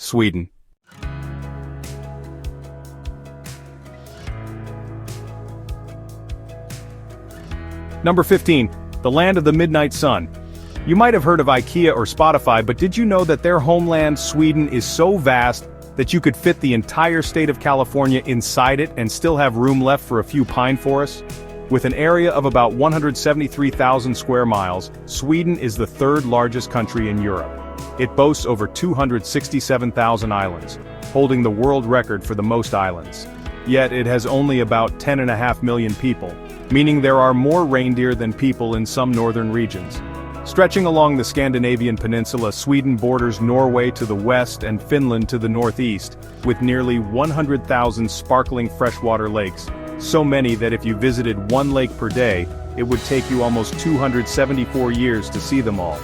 Sweden. Number 15. The land of the midnight sun. You might have heard of IKEA or Spotify, but did you know that their homeland, Sweden, is so vast that you could fit the entire state of California inside it and still have room left for a few pine forests? With an area of about 173,000 square miles, Sweden is the third largest country in Europe. It boasts over 267,000 islands, holding the world record for the most islands. Yet it has only about 10.5 million people, meaning there are more reindeer than people in some northern regions. Stretching along the Scandinavian peninsula, Sweden borders Norway to the west and Finland to the northeast, with nearly 100,000 sparkling freshwater lakes, so many that if you visited one lake per day, it would take you almost 274 years to see them all.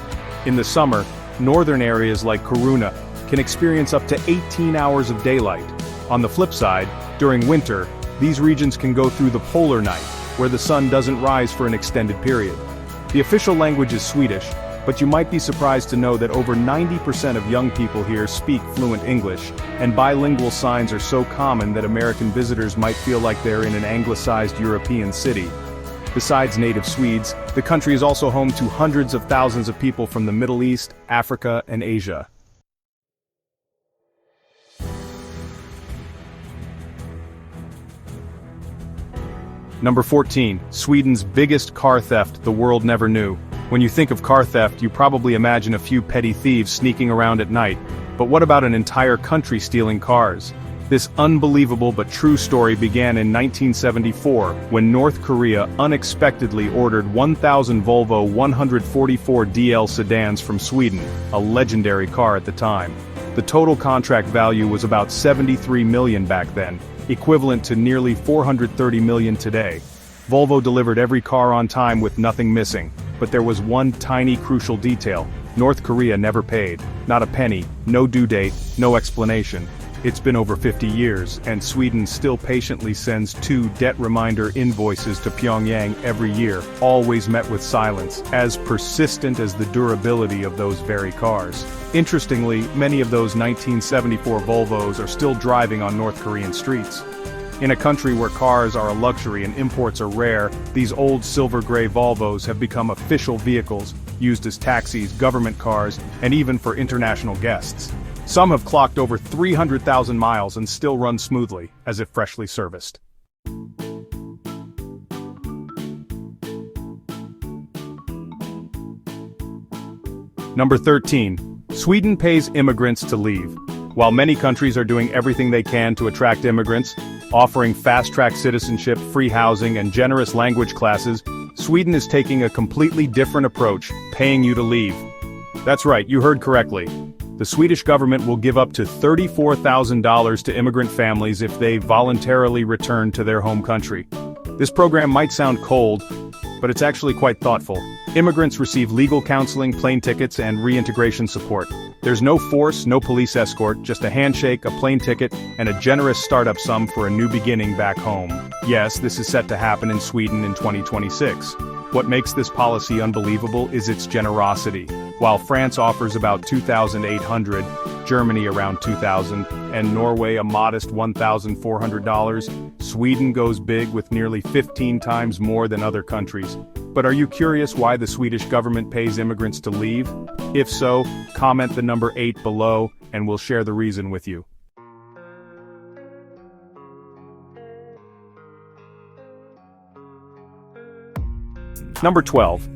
In the summer, northern areas like Kiruna can experience up to 18 hours of daylight. On the flip side, during winter, these regions can go through the polar night, where the sun doesn't rise for an extended period. The official language is Swedish, but you might be surprised to know that over 90% of young people here speak fluent English, and bilingual signs are so common that American visitors might feel like they're in an anglicized European city. Besides native Swedes, the country is also home to hundreds of thousands of people from the Middle East, Africa, and Asia. Number 14. Sweden's biggest car theft the world never knew. When you think of car theft, you probably imagine a few petty thieves sneaking around at night. But what about an entire country stealing cars? This unbelievable but true story began in 1974, when North Korea unexpectedly ordered 1,000 Volvo 144 DL sedans from Sweden, a legendary car at the time. The total contract value was about $73 million back then, equivalent to nearly $430 million today. Volvo delivered every car on time with nothing missing, but there was one tiny crucial detail. North Korea never paid. Not a penny, no due date, no explanation. It's been over 50 years, and Sweden still patiently sends 2 debt reminder invoices to Pyongyang every year, always met with silence, as persistent as the durability of those very cars. Interestingly, many of those 1974 Volvos are still driving on North Korean streets. In a country where cars are a luxury and imports are rare, these old silver-gray Volvos have become official vehicles, used as taxis, government cars, and even for international guests. Some have clocked over 300,000 miles and still run smoothly, as if freshly serviced. Number 13. Sweden pays immigrants to leave. While many countries are doing everything they can to attract immigrants, offering fast-track citizenship, free housing, and generous language classes, Sweden is taking a completely different approach, paying you to leave. That's right, you heard correctly. The Swedish government will give up to $34,000 to immigrant families if they voluntarily return to their home country. This program might sound cold, but it's actually quite thoughtful. Immigrants receive legal counseling, plane tickets, and reintegration support. There's no force, no police escort, just a handshake, a plane ticket, and a generous startup sum for a new beginning back home. Yes, this is set to happen in Sweden in 2026. What makes this policy unbelievable is its generosity. While France offers about $2,800, Germany around $2,000, and Norway a modest $1,400, Sweden goes big with nearly 15 times more than other countries. But are you curious why the Swedish government pays immigrants to leave? If so, comment the number 8 below, and we'll share the reason with you. Number 12.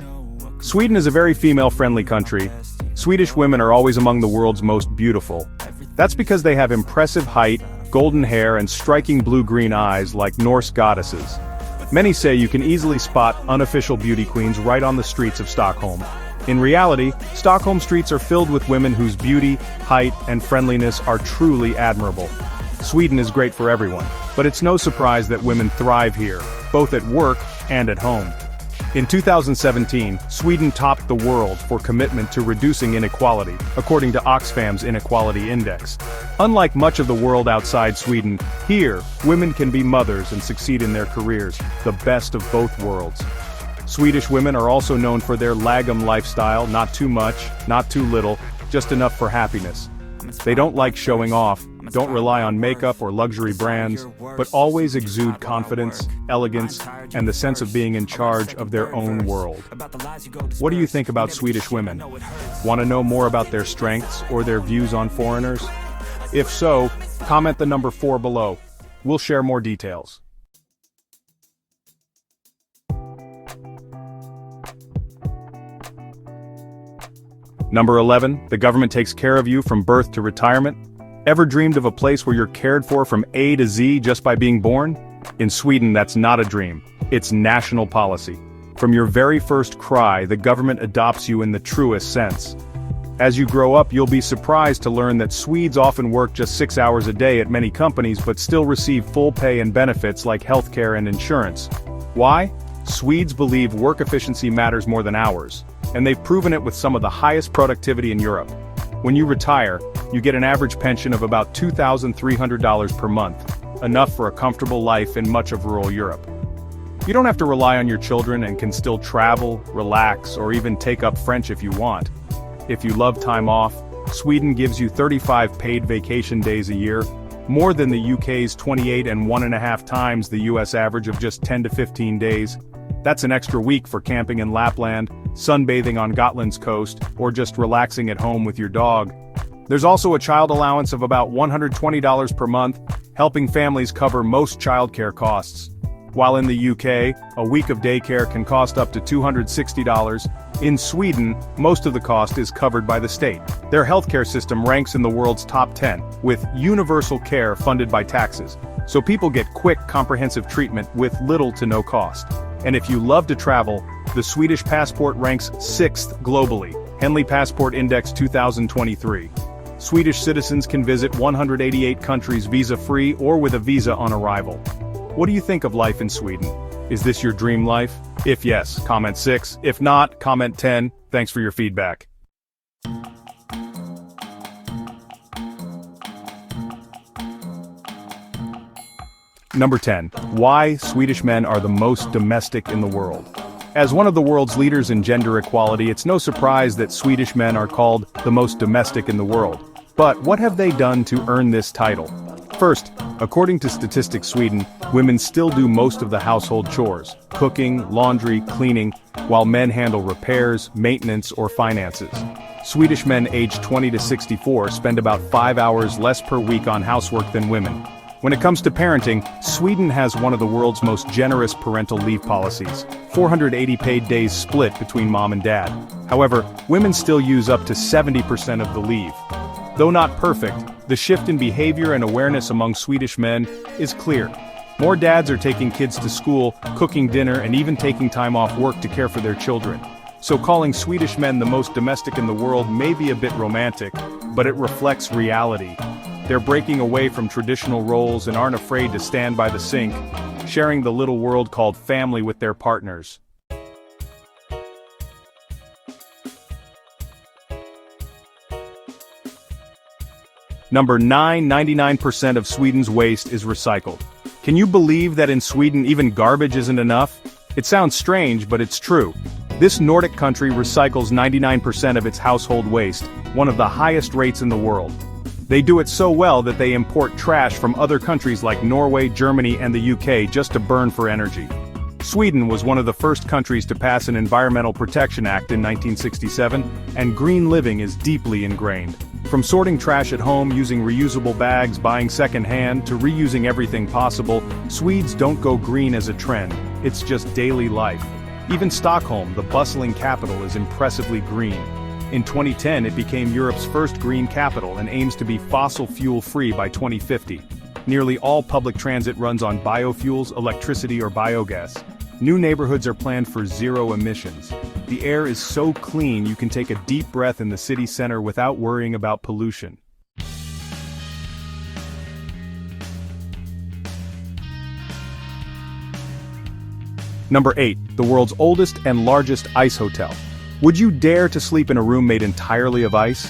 Sweden is a very female-friendly country. Swedish women are always among the world's most beautiful. That's because they have impressive height, golden hair, and striking blue-green eyes like Norse goddesses. Many say you can easily spot unofficial beauty queens right on the streets of Stockholm. In reality, Stockholm streets are filled with women whose beauty, height, and friendliness are truly admirable. Sweden is great for everyone, but it's no surprise that women thrive here, both at work and at home. In 2017, Sweden topped the world for commitment to reducing inequality, according to Oxfam's Inequality Index. Unlike much of the world outside Sweden, here, women can be mothers and succeed in their careers, the best of both worlds. Swedish women are also known for their lagom lifestyle, not too much, not too little, just enough for happiness. They don't like showing off, don't rely on makeup or luxury brands, but always exude confidence, elegance, and the sense of being in charge of their own world. What do you think about Swedish women? Want to know more about their strengths or their views on foreigners? If so, comment the number 4 below. We'll share more details. Number 11, the government takes care of you from birth to retirement. Ever dreamed of a place where you're cared for from A to Z just by being born? In Sweden, that's not a dream. It's national policy. From your very first cry, the government adopts you in the truest sense. As you grow up, you'll be surprised to learn that Swedes often work just 6 hours a day at many companies but still receive full pay and benefits like healthcare and insurance. Why? Swedes believe work efficiency matters more than hours, and they've proven it with some of the highest productivity in Europe. When you retire, you get an average pension of about $2,300 per month, enough for a comfortable life in much of rural Europe. You don't have to rely on your children and can still travel, relax, or even take up French if you want. If you love time off, Sweden gives you 35 paid vacation days a year, more than the UK's 28 and 1.5 times the US average of just 10 to 15 days. That's an extra week for camping in Lapland, sunbathing on Gotland's coast, or just relaxing at home with your dog. There's also a child allowance of about $120 per month, helping families cover most childcare costs. While in the UK, a week of daycare can cost up to $260, in Sweden, most of the cost is covered by the state. Their healthcare system ranks in the world's top 10, with universal care funded by taxes, so people get quick, comprehensive treatment with little to no cost. And if you love to travel, the Swedish passport ranks 6th globally, Henley Passport Index 2023. Swedish citizens can visit 188 countries visa-free or with a visa on arrival. What do you think of life in Sweden? Is this your dream life? If yes, comment 6. If not, comment 10. Thanks for your feedback. Number 10. Why Swedish men are the most domestic in the world. As one of the world's leaders in gender equality, it's no surprise that Swedish men are called the most domestic in the world. But what have they done to earn this title? First, according to Statistics Sweden, women still do most of the household chores, cooking, laundry, cleaning, while men handle repairs, maintenance, or finances. Swedish men aged 20 to 64 spend about 5 hours less per week on housework than women. When it comes to parenting, Sweden has one of the world's most generous parental leave policies, 480 paid days split between mom and dad. However, women still use up to 70% of the leave. Though not perfect, the shift in behavior and awareness among Swedish men is clear. More dads are taking kids to school, cooking dinner, and even taking time off work to care for their children. So calling Swedish men the most domestic in the world may be a bit romantic, but it reflects reality. They're breaking away from traditional roles and aren't afraid to stand by the sink, sharing the little world called family with their partners. Number 9, 99% of Sweden's waste is recycled. Can you believe that in Sweden even garbage isn't enough? It sounds strange, but it's true. This Nordic country recycles 99% of its household waste, one of the highest rates in the world. They do it so well that they import trash from other countries like Norway, Germany, and the UK just to burn for energy. Sweden was one of the first countries to pass an Environmental Protection Act in 1967, and green living is deeply ingrained. From sorting trash at home using reusable bags, buying second-hand, to reusing everything possible, Swedes don't go green as a trend, it's just daily life. Even Stockholm, the bustling capital, is impressively green. In 2010 it became Europe's first green capital and aims to be fossil fuel-free by 2050. Nearly all public transit runs on biofuels, electricity, or biogas. New neighborhoods are planned for zero emissions. The air is so clean you can take a deep breath in the city center without worrying about pollution. Number 8, the world's oldest and largest ice hotel. Would you dare to sleep in a room made entirely of ice?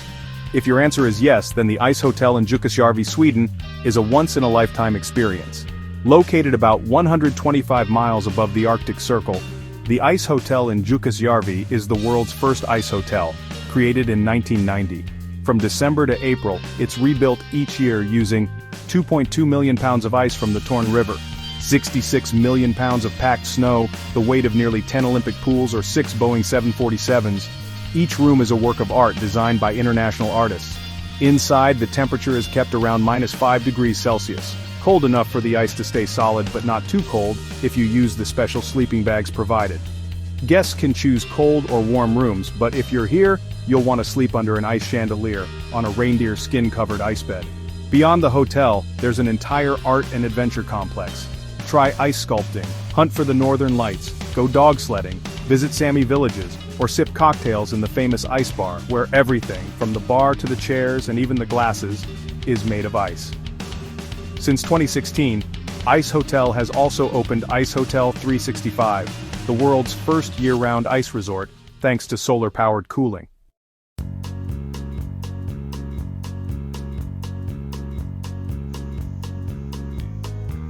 If your answer is yes, then the Ice Hotel in Jukkasjärvi, Sweden, is a once-in-a-lifetime experience. Located about 125 miles above the Arctic Circle, the Ice Hotel in Jukkasjärvi is the world's first ice hotel, created in 1990. From December to April, it's rebuilt each year using 2.2 million pounds of ice from the Torn River, 66 million pounds of packed snow, the weight of nearly 10 Olympic pools or 6 Boeing 747s. Each room is a work of art designed by international artists. Inside, the temperature is kept around -5 degrees Celsius, cold enough for the ice to stay solid but not too cold if you use the special sleeping bags provided. Guests can choose cold or warm rooms, but if you're here, you'll want to sleep under an ice chandelier on a reindeer skin-covered ice bed. Beyond the hotel, there's an entire art and adventure complex. Try ice sculpting, hunt for the northern lights, go dog sledding, visit Sami villages, or sip cocktails in the famous ice bar, where everything, from the bar to the chairs and even the glasses, is made of ice. Since 2016, Ice Hotel has also opened Ice Hotel 365, the world's first year-round ice resort, thanks to solar-powered cooling.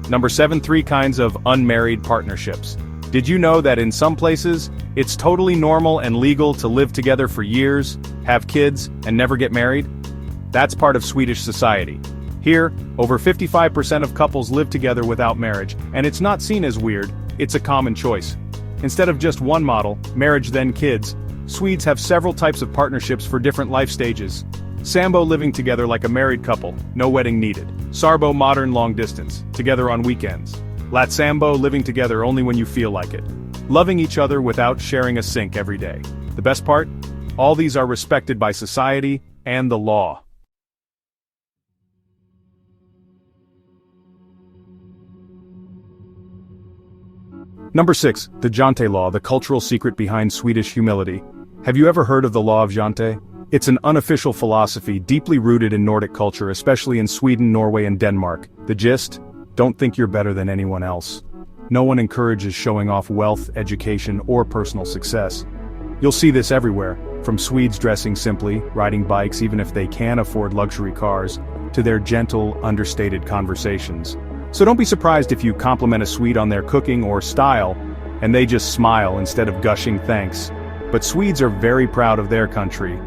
Number 7. 3 kinds of unmarried partnerships. Did you know that in some places, it's totally normal and legal to live together for years, have kids, and never get married? That's part of Swedish society. Here, over 55% of couples live together without marriage, and it's not seen as weird, it's a common choice. Instead of just one model, marriage then kids, Swedes have several types of partnerships for different life stages. Sambo, living together like a married couple, no wedding needed. Sarbo, modern long distance, together on weekends. Latsambo, living together only when you feel like it. Loving each other without sharing a sink every day. The best part? All these are respected by society and the law. Number 6. The Jante law, the cultural secret behind Swedish humility. Have you ever heard of the law of Jante? It's an unofficial philosophy deeply rooted in Nordic culture, especially in Sweden, Norway, and Denmark. The gist? Don't think you're better than anyone else. No one encourages showing off wealth, education, or personal success. You'll see this everywhere, from Swedes dressing simply, riding bikes even if they can afford luxury cars, to their gentle, understated conversations. So don't be surprised if you compliment a Swede on their cooking or style, and they just smile instead of gushing thanks. But Swedes are very proud of their country,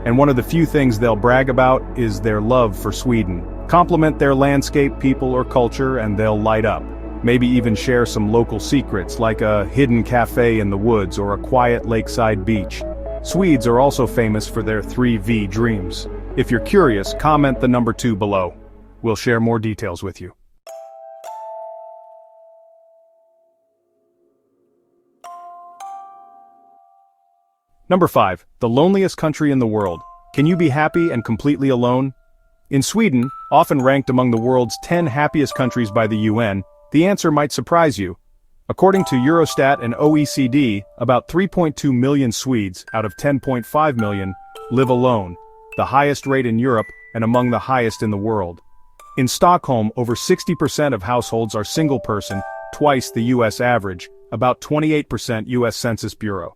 and one of the few things they'll brag about is their love for Sweden. Compliment their landscape, people, or culture, and they'll light up. Maybe even share some local secrets, like a hidden cafe in the woods or a quiet lakeside beach. Swedes are also famous for their 3V dreams. If you're curious, comment the number 2 below. We'll share more details with you. Number 5. The loneliest country in the world. Can you be happy and completely alone? In Sweden, often ranked among the world's 10 happiest countries by the UN, the answer might surprise you. According to Eurostat and OECD, about 3.2 million Swedes out of 10.5 million live alone, the highest rate in Europe and among the highest in the world. In Stockholm, over 60% of households are single person, twice the US average, about 28% US Census Bureau.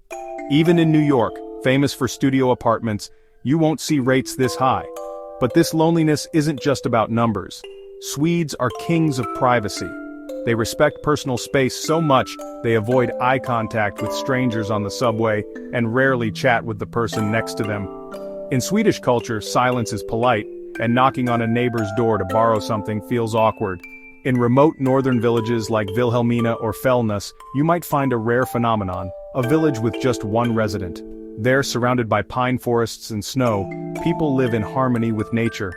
Even in New York, famous for studio apartments, you won't see rates this high. But this loneliness isn't just about numbers. Swedes are kings of privacy. They respect personal space so much, they avoid eye contact with strangers on the subway and rarely chat with the person next to them. In Swedish culture, silence is polite, and knocking on a neighbor's door to borrow something feels awkward. In remote northern villages like Vilhelmina or Fällnäs, you might find a rare phenomenon, a village with just one resident. There, surrounded by pine forests and snow, people live in harmony with nature.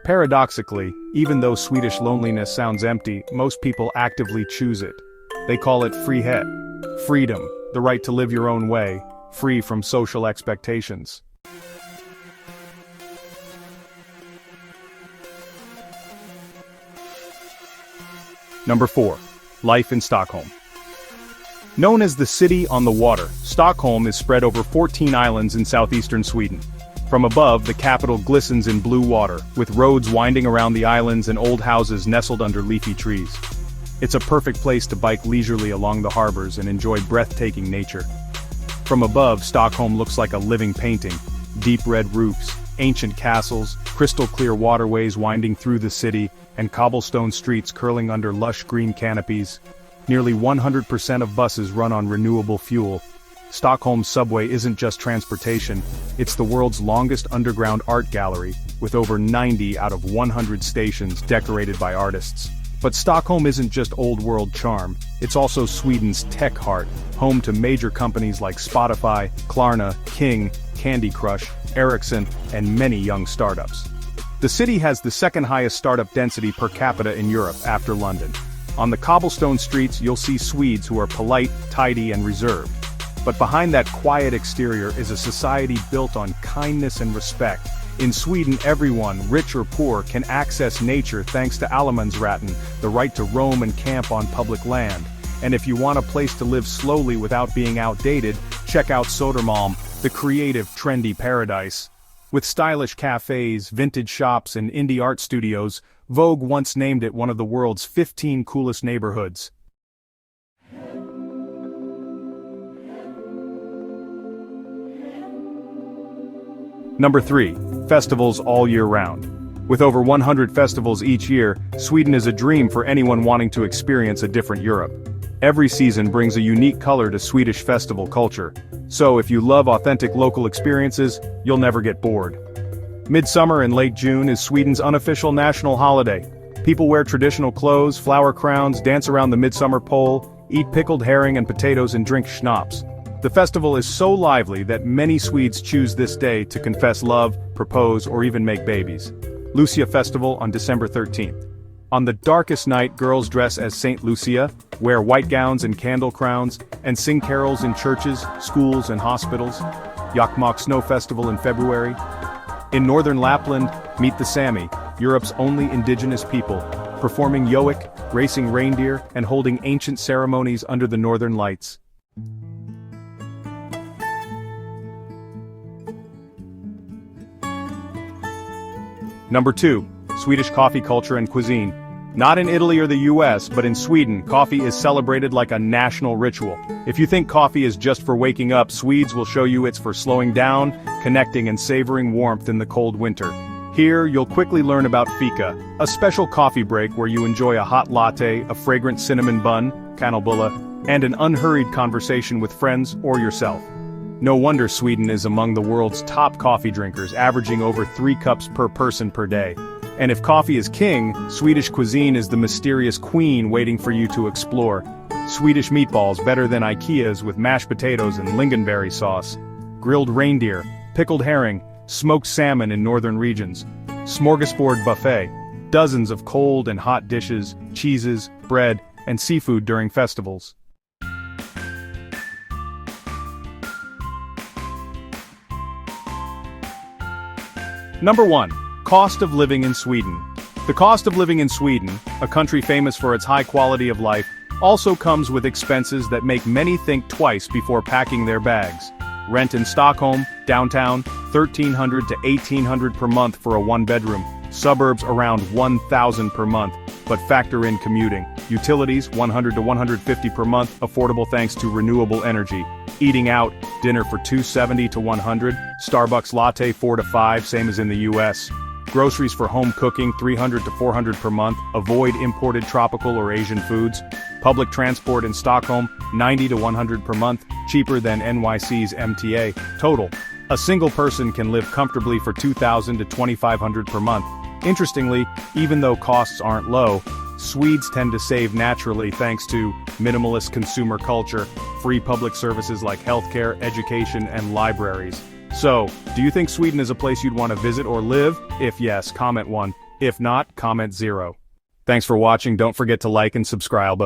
Paradoxically, even though Swedish loneliness sounds empty, most people actively choose it. They call it frihet, freedom, the right to live your own way, free from social expectations. Number 4. Life in Stockholm. Known as the city on the water, Stockholm is spread over 14 islands in southeastern Sweden. From above, the capital glistens in blue water, with roads winding around the islands and old houses nestled under leafy trees. It's a perfect place to bike leisurely along the harbors and enjoy breathtaking nature. From above, Stockholm looks like a living painting. Deep red roofs, ancient castles, crystal clear waterways winding through the city, and cobblestone streets curling under lush green canopies. Nearly 100% of buses run on renewable fuel. Stockholm's subway isn't just transportation, it's the world's longest underground art gallery, with over 90 out of 100 stations decorated by artists. But Stockholm isn't just old-world charm, it's also Sweden's tech heart, home to major companies like Spotify, Klarna, King, Candy Crush, Ericsson, and many young startups. The city has the second highest startup density per capita in Europe after London. On the cobblestone streets you'll see Swedes who are polite, tidy, and reserved. But behind that quiet exterior is a society built on kindness and respect. In Sweden, everyone, rich or poor, can access nature thanks to allemansrätten, the right to roam and camp on public land. And if you want a place to live slowly without being outdated, check out Södermalm, the creative, trendy paradise. With stylish cafes, vintage shops, and indie art studios, Vogue once named it one of the world's 15 coolest neighborhoods. Number 3. Festivals all year round. With over 100 festivals each year, Sweden is a dream for anyone wanting to experience a different Europe. Every season brings a unique color to Swedish festival culture. So if you love authentic local experiences, you'll never get bored. Midsummer in late June is Sweden's unofficial national holiday. People wear traditional clothes, flower crowns, dance around the midsummer pole, eat pickled herring and potatoes, and drink schnapps. The festival is so lively that many Swedes choose this day to confess love, propose, or even make babies. Lucia Festival on December 13th. On the darkest night, girls dress as Saint Lucia, wear white gowns and candle crowns, and sing carols in churches, schools, and hospitals. Jokkmokk Snow Festival in February. In northern Lapland, meet the Sami, Europe's only indigenous people, performing yoik, racing reindeer, and holding ancient ceremonies under the northern lights. Number 2. Swedish coffee culture and cuisine. Not in Italy or the US, but in Sweden, coffee is celebrated like a national ritual. If you think coffee is just for waking up, Swedes will show you it's for slowing down, connecting, and savoring warmth in the cold winter. Here, you'll quickly learn about fika, a special coffee break where you enjoy a hot latte, a fragrant cinnamon bun, kanelbulle, and an unhurried conversation with friends or yourself. No wonder Sweden is among the world's top coffee drinkers, averaging over 3 cups per person per day. And if coffee is king, Swedish cuisine is the mysterious queen waiting for you to explore. Swedish meatballs better than IKEA's with mashed potatoes and lingonberry sauce. Grilled reindeer, pickled herring, smoked salmon in northern regions. Smorgasbord buffet, dozens of cold and hot dishes, cheeses, bread, and seafood during festivals. Number 1. Cost of living in Sweden. The cost of living in Sweden, a country famous for its high quality of life, also comes with expenses that make many think twice before packing their bags. Rent in Stockholm, downtown, $1,300 to $1,800 per month for a one-bedroom. Suburbs around $1,000 per month, but factor in commuting. Utilities $100 to $150 per month, affordable thanks to renewable energy. Eating out, dinner for $270 to $100, Starbucks latte $4 to $5, same as in the US. Groceries for home cooking $300 to $400 per month, avoid imported tropical or Asian foods. Public transport in Stockholm $90 to $100 per month, cheaper than NYC's MTA. Total. A single person can live comfortably for $2,000 to $2,500 per month. Interestingly, even though costs aren't low, Swedes tend to save naturally thanks to minimalist consumer culture, free public services like healthcare, education, and libraries. So, do you think Sweden is a place you'd want to visit or live? If yes, comment 1. If not, comment 0. Thanks for watching. Don't forget to like and subscribe.